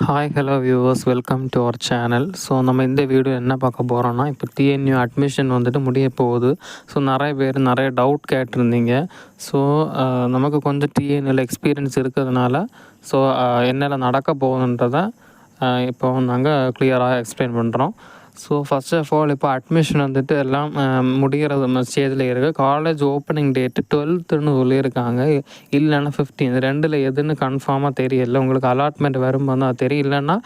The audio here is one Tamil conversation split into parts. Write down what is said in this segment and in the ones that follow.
Hi hello viewers, welcome to our channel. So நம்ம இந்த வீடியோ என்ன பார்க்க போகிறோன்னா, இப்போ டிஎன்யூ அட்மிஷன் வந்துட்டு முடிய போகுது. ஸோ நிறைய பேர் நிறைய டவுட் கேட்டிருந்தீங்க. ஸோ நமக்கு கொஞ்சம் டிஎன்யூவில் எக்ஸ்பீரியன்ஸ் இருக்கிறதுனால ஸோ என்னெல்லாம் நடக்க போகுதுன்றதை இப்போ நாங்கள் கிளியராக எக்ஸ்பிளைன் பண்ணுறோம். ஸோ ஃபர்ஸ்ட் ஆஃப் ஆல் இப்போ அட்மிஷன் வந்துட்டு எல்லாம் முடிகிறது ஸ்டேஜில் இருக்குது. காலேஜ் ஓப்பனிங் டேட்டு 12ன்னு சொல்லியிருக்காங்க, இல்லைன்னா 15. ரெண்டில் எதுன்னு கன்ஃபார்மாக தெரியல. உங்களுக்கு அலாட்மெண்ட் வரும்போது தான் தெரியும். இல்லைன்னா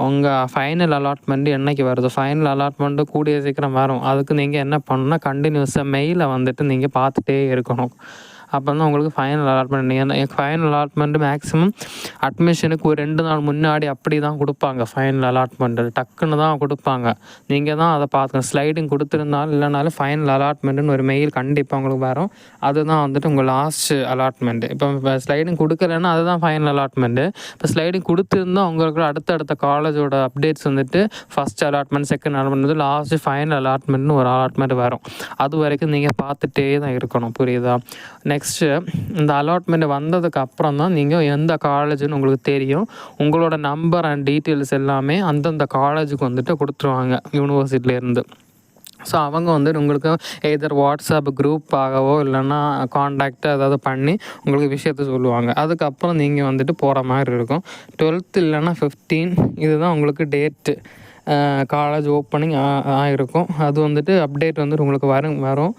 உங்கள் ஃபைனல் அலாட்மெண்ட் என்றைக்கு வருது, ஃபைனல் அலாட்மெண்ட்டு கூடிய சீக்கிரம் வரும். அதுக்கு நீங்கள் என்ன பண்ணணுன்னா, கண்டினியூஸாக மெயிலை வந்துட்டு நீங்கள் பார்த்துட்டே இருக்கணும். அப்போ தான் உங்களுக்கு ஃபைனல் அலாட்மெண்ட். நீங்கள் ஃபைனல் அலாட்மெண்ட்டு மேக்ஸிமம் அட்மிஷனுக்கு ஒரு 2 நாள் முன்னாடி அப்படி தான் கொடுப்பாங்க. ஃபைனல் அலாட்மெண்ட்டு டக்குன்னு தான் கொடுப்பாங்க. நீங்கள் தான் அதை பார்த்துக்கணும். ஸ்லைடிங் கொடுத்துருந்தாலும் இல்லைனாலும் ஃபைனல் அலாட்மெண்ட்டுன்னு ஒரு மெயில் கண்டிப்பாக உங்களுக்கு வரும். அதுதான் வந்துட்டு உங்கள் லாஸ்ட் அலாட்மெண்ட்டு. இப்போ ஸ்லைடிங் கொடுக்கலன்னா அதுதான் ஃபைனல் அலாட்மெண்ட்டு. இப்போ ஸ்லைடிங் கொடுத்துருந்தோம் உங்களுக்கு அடுத்தடுத்த காலேஜோட அப்டேட்ஸ் வந்துட்டு ஃபஸ்ட் அலாட்மெண்ட், செகண்ட் அலாட்மெண்ட் வந்து லாஸ்ட்டு ஃபைனல் அலாட்மெண்ட்னு ஒரு அலாட்மெண்ட் வரும். அது வரைக்கும் நீங்கள் பார்த்துட்டே தான் இருக்கணும். புரியுதா? நெக்ஸ்ட்டு இந்த அலாட்மெண்ட் வந்ததுக்கு அப்புறம் தான் நீங்கள் எந்த காலேஜுன்னு உங்களுக்கு தெரியும். உங்களோட நம்பர் அண்ட் டீட்டெயில்ஸ் எல்லாமே அந்தந்த காலேஜுக்கு வந்துட்டு கொடுத்துருவாங்க யூனிவர்சிட்டியிலேருந்து. ஸோ அவங்க வந்துட்டு உங்களுக்கு எதர் வாட்ஸ்அப் குரூப்பாகவோ இல்லைன்னா காண்டாக்ட் ஏதாவது பண்ணி உங்களுக்கு விஷயத்த சொல்லுவாங்க. அதுக்கப்புறம் நீங்கள் வந்துட்டு போகிற மாதிரி இருக்கும். 12 இல்லைன்னா 15 இதுதான் உங்களுக்கு டேட்டு. காலேஜ் ஓப்பனிங் ஆகிருக்கும். அது வந்துட்டு அப்டேட் வந்துட்டு உங்களுக்கு வரும்.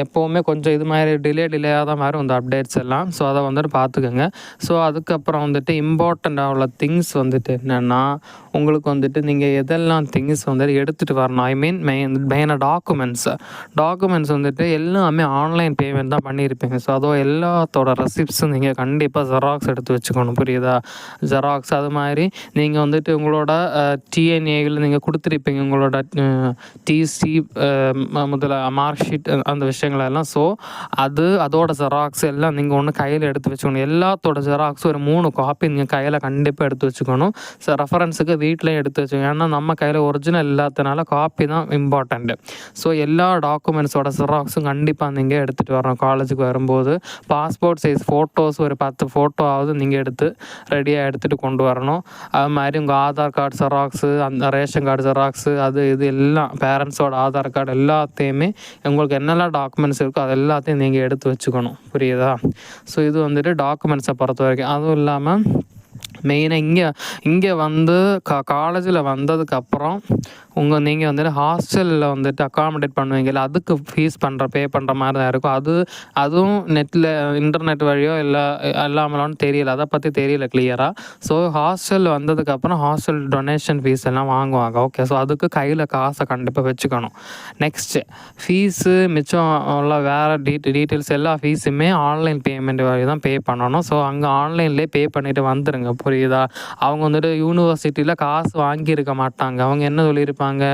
எப்போவுமே கொஞ்சம் இது மாதிரி டிலேயாக தான் வரும் இந்த அப்டேட்ஸ் எல்லாம். ஸோ அதை வந்துட்டு பார்த்துக்கோங்க. ஸோ அதுக்கப்புறம் வந்துட்டு இம்பார்ட்டண்ட் உள்ள திங்ஸ் வந்துட்டு என்னென்னா, உங்களுக்கு வந்துட்டு நீங்கள் எதெல்லாம் திங்ஸ் வந்துட்டு எடுத்துகிட்டு வரணும். ஐ மீன் மெயினாக டாக்குமெண்ட்ஸ் வந்துட்டு எல்லாமே ஆன்லைன் பேமெண்ட் தான் பண்ணியிருப்பீங்க. ஸோ அதோ எல்லாத்தோட ரெசிப்ட்ஸும் நீங்கள் கண்டிப்பாக ஜெராக்ஸ் எடுத்து வச்சுக்கணும். புரியுதா? ஜெராக்ஸ் அது மாதிரி நீங்கள் வந்துட்டு உங்களோட டிஎன்ஏவில் நீங்கள் கொடுத்துருப்பீங்க உங்களோட டிசி முதல்ல மார்க் ஷீட் அந்த விஷயங்களெல்லாம். ஸோ அதோட ஜெராக்ஸ் எல்லாம் நீங்கள் ஒன்று கையில் எடுத்து வச்சுக்கணும். எல்லாத்தோட ஜெராக்ஸ் ஒரு 3 காப்பி நீங்கள் கையில் கண்டிப்பாக எடுத்து வச்சுக்கணும். ஸோ ரெஃபரன்ஸுக்கு வீட்லேயும் எடுத்து வச்சுக்கணும். ஏன்னா நம்ம கையில் ஒரிஜினல் இல்லாததுனால காப்பி தான் இம்பார்ட்டண்ட்டு. ஸோ எல்லா டாக்குமெண்ட்ஸோட ஜெராக்ஸும் கண்டிப்பாக நீங்கள் எடுத்துகிட்டு வரணும். காலேஜுக்கு வரும்போது பாஸ்போர்ட் சைஸ் ஃபோட்டோஸ் ஒரு 10 ஃபோட்டோவாவது நீங்கள் எடுத்து ரெடியாக எடுத்துகிட்டு கொண்டு வரணும். அது மாதிரி உங்கள் ஆதார் கார்டு ஜெராக்ஸு, அந்த ரேஷன் கார்டு ஜெராக்ஸு, அது இது எல்லாம் பேரண்ட்ஸோட ஆதார் கார்டு எல்லாத்தையுமே உங்களுக்கு என்னெல்லாம் டாக்குமெண்ட்ஸ் இருக்கோ அது எல்லாத்தையும் நீங்கள் எடுத்து வச்சுக்கணும். புரியுதா? ஸோ இது வந்துட்டு டாக்குமெண்ட்ஸை பொறுத்த வரைக்கும். அதுவும் இல்லாமல் மெயினாக இங்கே வந்து காலேஜில் வந்ததுக்கப்புறம் நீங்கள் வந்துட்டு ஹாஸ்டலில் வந்துட்டு அக்காமடேட் பண்ணுவீங்கல்ல, அதுக்கு ஃபீஸ் பே பண்ணுற மாதிரி தான் இருக்கும். அதுவும் நெட்டில் இன்டர்நெட் வழியோ இல்லாமலான்னு தெரியல, அதை பற்றி தெரியல கிளியராக. ஸோ ஹாஸ்டல் வந்ததுக்கப்புறம் ஹாஸ்டல் டொனேஷன் ஃபீஸ் எல்லாம் வாங்குவாங்க. ஓகே, ஸோ அதுக்கு கையில் காசை கண்டிப்பாக வச்சுக்கணும். நெக்ஸ்ட்டு ஃபீஸு மிச்சம் உள்ள வேறு டீட்டெயில்ஸ் எல்லா ஃபீஸுமே ஆன்லைன் பேமெண்ட் வழி தான் பே பண்ணணும். ஸோ அங்கே ஆன்லைன்லேயே பே பண்ணிவிட்டு வந்துடுங்க. புரியுதா? அவங்க வந்துட்டு யூனிவர்சிட்டியில் காசு வாங்கியிருக்க மாட்டாங்க. அவங்க என்ன சொல்லியிருப்பாங்க,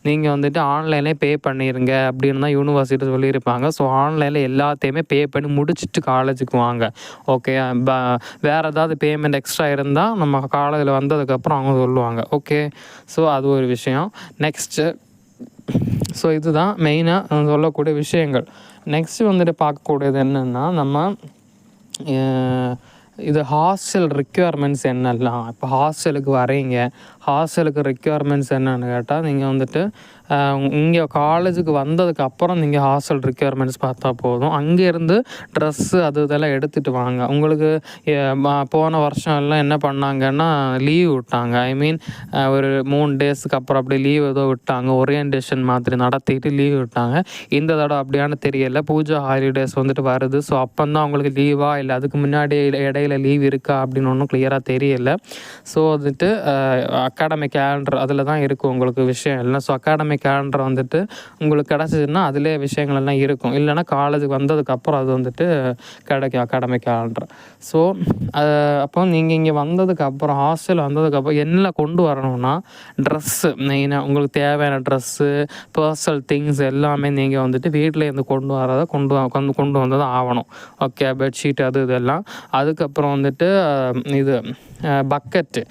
நீங்கள் வந்துட்டு ஆன்லைன்லேயே பே பண்ணிடுங்க அப்படின்னு தான் யூனிவர்சிட்டி சொல்லியிருப்பாங்க. ஸோ ஆன்லைனில் எல்லாத்தையுமே பே பண்ணி முடிச்சுட்டு காலேஜுக்கு வாங்க. ஓகே, வேறு ஏதாவது பேமெண்ட் எக்ஸ்ட்ரா இருந்தால் நம்ம காலேஜில் வந்ததுக்கப்புறம் அவங்க சொல்லுவாங்க. ஓகே, ஸோ அது ஒரு விஷயம். நெக்ஸ்ட்டு ஸோ இதுதான் மெயினாக சொல்லக்கூடிய விஷயங்கள். நெக்ஸ்ட்டு வந்துட்டு பார்க்கக்கூடியது என்னென்னா, நம்ம இது ஹாஸ்டல் ரிக்யர்மெண்ட்ஸ் என்னெல்லாம். இப்போ ஹாஸ்டலுக்கு வரீங்க, ஹாஸ்டலுக்கு ரிக்யர்மெண்ட்ஸ் என்னென்னு கேட்டால், நீங்கள் வந்துட்டு இங்கே காலேஜுக்கு வந்ததுக்கு அப்புறம் நீங்கள் ஹாஸ்டல் ரிக்யர்மெண்ட்ஸ் பார்த்தா போதும். அங்கேருந்து ட்ரெஸ்ஸு அது இதெல்லாம் எடுத்துகிட்டு வாங்க. உங்களுக்கு போன வருஷம் எல்லாம் என்ன பண்ணாங்கன்னா லீவ் விட்டாங்க. ஐ மீன் ஒரு 3 டேஸுக்கு அப்புறம் அப்படி லீவ் ஏதோ விட்டாங்க, ஓரியன்டேஷன் மாதிரி நடத்திட்டு லீவ் விட்டாங்க. இந்த தடவை அப்படியானு தெரியல. பூஜா ஹாலிடேஸ் வந்துட்டு வருது. ஸோ அப்போ தான் உங்களுக்கு லீவா இல்லை அதுக்கு முன்னாடி இடையில லீவ் இருக்கா அப்படின்னு ஒன்றும் கிளியராக தெரியல. ஸோ வந்துட்டு அகாடமிக் கேலண்டர் அதில் தான் இருக்கும் உங்களுக்கு விஷயம் எல்லாம். ஸோ அகாடமிக் கேலண்டர் வந்துட்டு உங்களுக்கு கிடச்சிதுன்னா அதிலே விஷயங்கள் எல்லாம் இருக்கும். இல்லைன்னா காலேஜுக்கு வந்ததுக்கப்புறம் அது வந்துட்டு கிடைக்கும் அகாடமிக் கேலண்டர். ஸோ அப்போ நீங்கள் இங்கே வந்ததுக்கப்புறம் ஹாஸ்டல் வந்ததுக்கப்புறம் என்ன கொண்டு வரணும்னா, ட்ரெஸ்ஸு மெயினாக உங்களுக்கு தேவையான ட்ரெஸ்ஸு, பர்சனல் திங்ஸ் எல்லாமே நீங்கள் வந்துட்டு வீட்டிலேருந்து கொண்டு வரதை கொண்டு வந்து தான் ஆகணும். ஓகே, பெட்ஷீட் அது இதெல்லாம். அதுக்கப்புறம் வந்துட்டு இது பக்கெட்டு,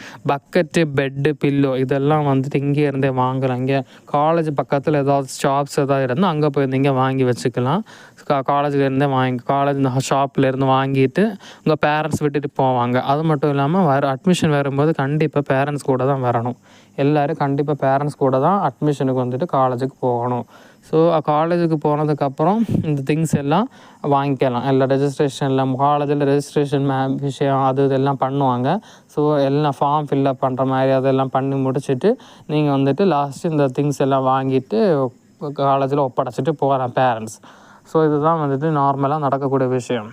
பெட்டு, பில்லோ இதெல்லாம் வந்துட்டு இங்கே இருந்தே வாங்குகிறாங்க. காலேஜ் காலேஜ் பக்கத்தில் ஏதாவது ஷாப்ஸ் எதாவது இருந்தால் அங்கே போய் நீங்கள் வாங்கி வச்சுக்கலாம். காலேஜ்லேருந்தே காலேஜ் ஷாப்லேருந்து வாங்கிட்டு உங்கள் பேரண்ட்ஸ் விட்டுட்டு போவாங்க. அது மட்டும் இல்லாமல் அட்மிஷன் வரும்போது கண்டிப்பாக பேரண்ட்ஸ் கூட தான் வரணும். எல்லோரும் கண்டிப்பாக பேரண்ட்ஸ் கூட தான் அட்மிஷனுக்கு வந்துட்டு காலேஜுக்கு போகணும். ஸோ காலேஜுக்கு போனதுக்கப்புறம் இந்த திங்ஸ் எல்லாம் வாங்கிக்கலாம். எல்லாம் ரெஜிஸ்ட்ரேஷனில் காலேஜில் ரெஜிஸ்ட்ரேஷன் விஷயம் அது இதெல்லாம் பண்ணுவாங்க. ஸோ எல்லாம் ஃபார்ம் ஃபில்லப் பண்ணுற மாதிரி அதெல்லாம் பண்ணி முடிச்சுட்டு நீங்கள் வந்துட்டு லாஸ்ட்டு இந்த திங்ஸ் எல்லாம் வாங்கிட்டு காலேஜில் ஒப்படைச்சிட்டு போகிறேன் பேரண்ட்ஸ். ஸோ இதுதான் வந்துட்டு நார்மலாக நடக்கக்கூடிய விஷயம்.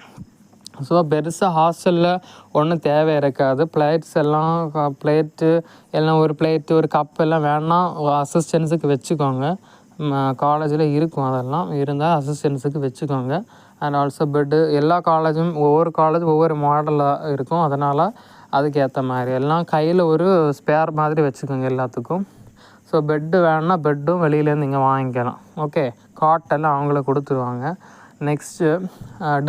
ஸோ பெருசாக ஹாஸ்டலில் ஒன்றும் தேவை இருக்காது. பிளேட்ஸ் எல்லாம் பிளேட்டு எல்லாம் ஒரு பிளேட்டு ஒரு கப் எல்லாம் வேணால் அசிஸ்டன்ஸுக்கு வச்சுக்கோங்க. காலேஜில் இருக்கும், அதெல்லாம் இருந்தால் அசிஸ்டன்ஸுக்கு வச்சுக்கோங்க. அண்ட் ஆல்சோ பெட்டு எல்லா காலேஜும் ஒவ்வொரு காலேஜும் ஒவ்வொரு மாடலாக இருக்கும். அதனால் அதுக்கேற்ற மாதிரி எல்லாம் கையில் ஒரு ஸ்பேர் மாதிரி வச்சுக்கோங்க எல்லாத்துக்கும். ஸோ பெட்டு வேணுன்னா பெட்டும் வெளியிலேருந்து இங்கே வாங்கிக்கலாம். ஓகே, காட்டெல்லாம் அவங்கள கொடுத்துருவாங்க. Next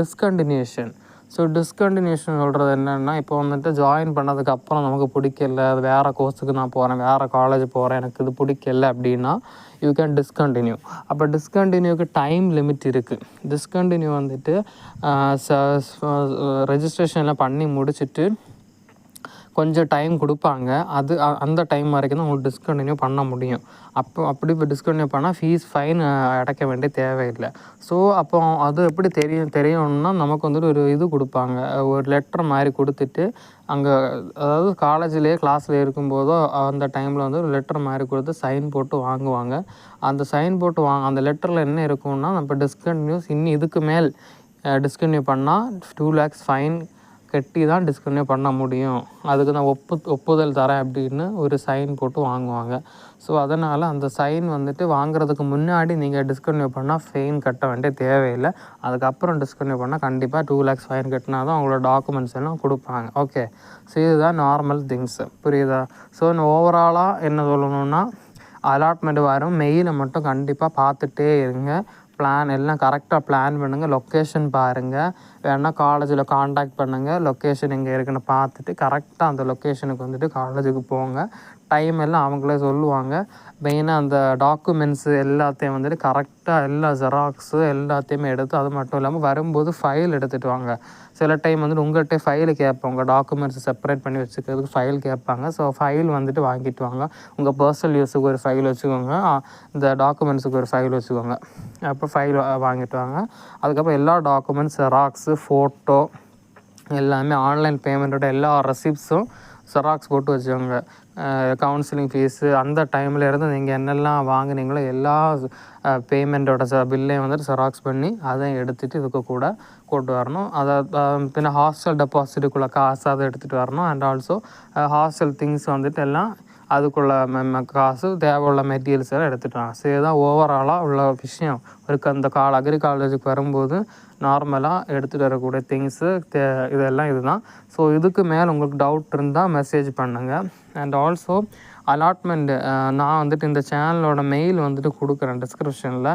discontinuation. ஸோ டிஸ்கண்டினியூஷன் சொல்கிறது என்னென்னா, இப்போ வந்துட்டு ஜாயின் பண்ணதுக்கப்புறம் நமக்கு பிடிக்கல, அது வேறு கோர்ஸுக்கு நான் போகிறேன், வேறு காலேஜ் போகிறேன், எனக்கு இது பிடிக்கல அப்படின்னா யூ கேன் டிஸ்கண்டினியூ. அப்போ டிஸ்கண்டினியூக்கு டைம் லிமிட் இருக்குது. டிஸ்கண்டினியூ வந்துட்டு ரெஜிஸ்ட்ரேஷனில் பண்ணி முடிச்சுட்டு கொஞ்சம் டைம் கொடுப்பாங்க. அந்த டைம் வரைக்கும் தான் உங்களுக்கு டிஸ்கண்டினியூ பண்ண முடியும். அப்படி இப்போ டிஸ்கண்டினியூ பண்ணால் ஃபைன் அடைக்க வேண்டிய தேவையில்லை. ஸோ அப்போ அது எப்படி தெரியணும்னா நமக்கு வந்துட்டு ஒரு இது கொடுப்பாங்க, ஒரு லெட்டர் மாதிரி கொடுத்துட்டு அங்கே அதாவது காலேஜ்லேயே கிளாஸில் இருக்கும்போதோ அந்த டைமில் வந்து ஒரு லெட்டர் மாதிரி கொடுத்து சைன் போட்டு வாங்குவாங்க. அந்த சைன் போட்டு அந்த லெட்டரில் என்ன இருக்கும்னா, நம்ம டிஸ்கண்டினியூஸ் இதுக்கு மேல் டிஸ்கண்டினியூ பண்ணால் 2 lakhs ஃபைன் கட்டி தான் டிஸ்கண்டினியூ பண்ண முடியும், அதுக்கு நான் ஒப்புதல் தரேன் அப்படின்னு ஒரு சைன் போட்டு வாங்குவாங்க. ஸோ அதனால் அந்த சைன் வந்துட்டு வாங்குறதுக்கு முன்னாடி நீங்கள் டிஸ்கண்டினியூ பண்ணால் ஃபைன் கட்ட வேண்டிய தேவையில்லை. அதுக்கப்புறம் டிஸ்கண்டினியூ பண்ணால் கண்டிப்பாக 2 lakhs ஃபைன் கட்டினா தான் அவங்களோட டாக்குமெண்ட்ஸ் எல்லாம் கொடுப்பாங்க. ஓகே, ஸோ இதுதான் நார்மல் திங்ஸு, புரியுதா? ஸோ ஓவராலாக என்ன சொல்லணுன்னா, அலாட்மெண்ட் வரும் மெயிலை மட்டும் கண்டிப்பாக பார்த்துட்டே இருங்க. பிளான் எல்லாம் கரெக்டாக பிளான் பண்ணுங்கள். லொக்கேஷன் பாருங்கள், வேணால் காலேஜில் காண்டாக்ட் பண்ணுங்கள். லொக்கேஷன் எங்கே இருக்குன்னு பார்த்துட்டு கரெக்டாக அந்த லொக்கேஷனுக்கு வந்துட்டு காலேஜுக்கு போங்க. டைம் எல்லாம் அவங்களே சொல்லுவாங்க. மெயினாக அந்த டாக்குமெண்ட்ஸு எல்லாத்தையும் வந்துட்டு கரெக்டாக எல்லா ஜெராக்ஸு எல்லாத்தையுமே எடுத்து, அது மட்டும் இல்லாமல் வரும்போது ஃபைல் எடுத்துகிட்டு வாங்க. சில டைம் வந்துட்டு உங்கள்கிட்ட ஃபைலு கேட்பாங்க, டாக்குமெண்ட்ஸ் செப்பரேட் பண்ணி வச்சுக்கிறதுக்கு ஃபைல் கேட்பாங்க. ஸோ ஃபைல் வந்துட்டு வாங்கிட்டு வாங்க. உங்கள் பர்சனல் யூஸுக்கு ஒரு ஃபைல் வச்சுக்கோங்க, இந்த டாக்குமெண்ட்ஸுக்கு ஒரு ஃபைல் வச்சுக்கோங்க. அப்போ ஃபைல் வாங்கிட்டு வாங்க. அதுக்கப்புறம் எல்லா டாக்குமெண்ட்ஸ், ஜெராக்ஸு, ஃபோட்டோ எல்லாமே ஆன்லைன் பேமெண்ட்டோட எல்லா ரெசிப்ட்ஸும் ஜெராக்ஸ் போட்டு வச்சுக்கோங்க. கவுன்சிலிங் ஃபீஸு அந்த டைமில் இருந்து நீங்கள் என்னெல்லாம் வாங்கினீங்களோ எல்லா பேமெண்ட்டோட பில்லையும் வந்துட்டு ஜெராக்ஸ் பண்ணி அதையும் எடுத்துகிட்டு இதுக்கு கூட கொண்டு வரணும். அதை பின்ன ஹாஸ்டல் டெபாசிட்டுக்குள்ளே காசு அதை எடுத்துகிட்டு வரணும். அண்ட் ஆல்சோ ஹாஸ்டல் திங்ஸ் வந்துட்டு எல்லாம் அதுக்குள்ளே காசு தேவையுள்ள மெட்டீரியல்ஸ் எல்லாம் எடுத்துகிட்டு வாங்க. ஸோ இதுதான் ஓவராலாக உள்ள விஷயம் இருக்குது. அந்த அக்ரி காலேஜுக்கு வரும்போது நார்மலாக எடுத்துகிட்டு வரக்கூடிய திங்ஸு இதெல்லாம் இதுதான். ஸோ இதுக்கு மேலே உங்களுக்கு டவுட் இருந்தால் மெசேஜ் பண்ணுங்கள். அண்ட் ஆல்சோ அலாட்மெண்ட்டு நான் வந்துட்டு இந்த சேனலோட மெயில் வந்துட்டு கொடுக்குறேன் டிஸ்கிரிப்ஷனில்.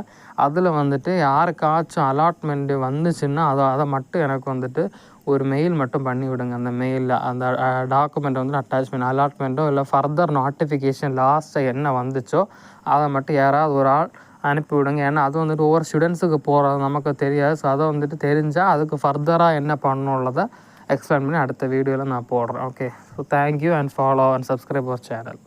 அதில் வந்துட்டு யாருக்காச்சும் அலாட்மெண்ட்டு வந்துச்சுன்னா அதை மட்டும் எனக்கு வந்துட்டு ஒரு மெயில் மட்டும் பண்ணி விடுங்க. அந்த மெயிலில் அந்த டாக்குமெண்ட்டை வந்துட்டு அட்டாச்மெண்ட் அலாட்மெண்ட்டோ இல்லை ஃபர்தர் நோட்டிஃபிகேஷன் லாஸ்ட்டாக என்ன வந்துச்சோ அதை மட்டும் யாராவது ஒரு ஆள் அனுப்பி விடுங்க. ஏன்னா அது வந்துட்டு ஒவ்வொரு ஸ்டூடெண்ட்ஸுக்கு போகிறது நமக்கு தெரியாது. ஸோ அதை வந்துட்டு தெரிஞ்சால் அதுக்கு ஃபர்தராக என்ன பண்ணணுன்றதை எக்ஸ்பிளைன் பண்ணி அடுத்த வீடியோவில் நான் போடுறேன். Okay, so thank you and follow and subscribe our channel.